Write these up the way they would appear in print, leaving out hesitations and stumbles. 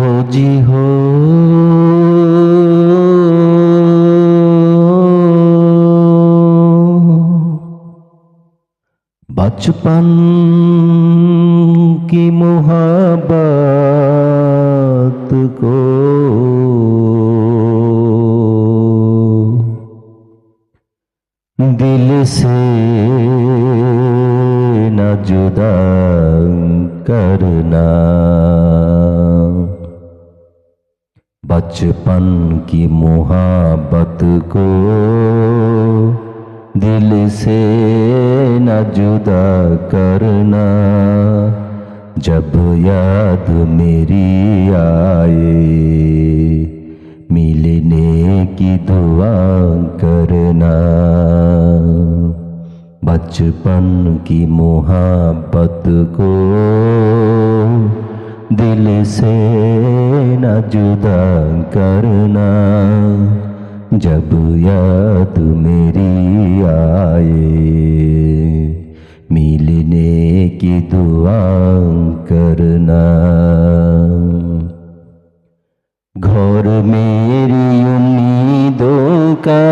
हो जी हो। बचपन की मोहब्बत को दिल से न जुदा करना। बचपन की मोहब्बत को दिल से न जुदा करना। जब याद मेरी आए मिलने की दुआ करना। बचपन की मोहब्बत को दिल से न जुदा करना। जब याद मेरी आए मिलने की दुआ करना। घर मेरी उम्मीदों का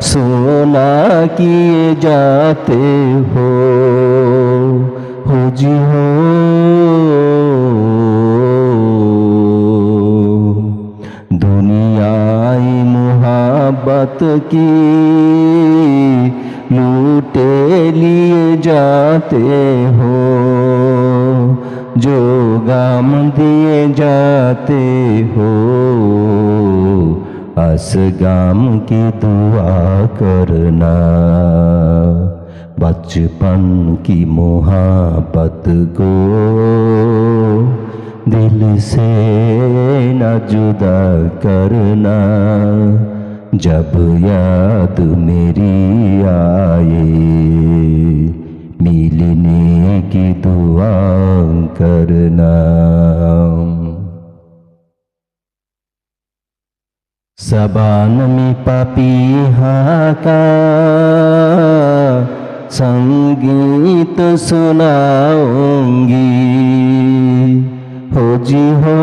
सोना किए जाते हो जी हो। दुनियाई मोहब्बत की लूटे लिए जाते हो। जो गम दिए जाते हो अस गम की दुआ करना। बचपन की मोहब्बत को दिल से न जुदा करना। जब याद मेरी आए मिलने की दुआ करना। सबान में पपीहा का संगीत सुनाऊंगी हो जी हो।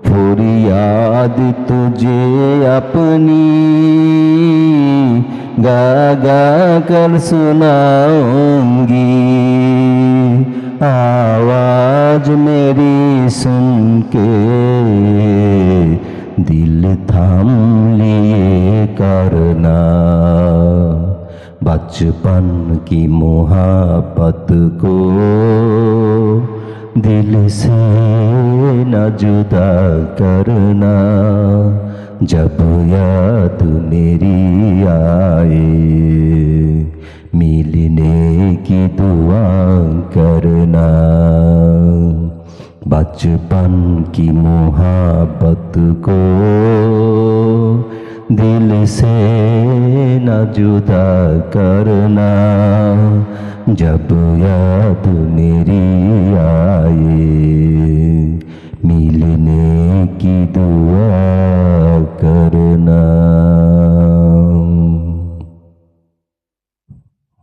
फरियाद तुझे अपनी गा गा कर सुनाऊंगी। आवाज मेरी सुन के दिल थाम लिए करना। बचपन की मोहब्बत को दिल से न जुदा करना। जब याद मेरी आए मिलने की दुआ करना। बचपन की मोहब्बत को दिल से न जुदा करना। जब याद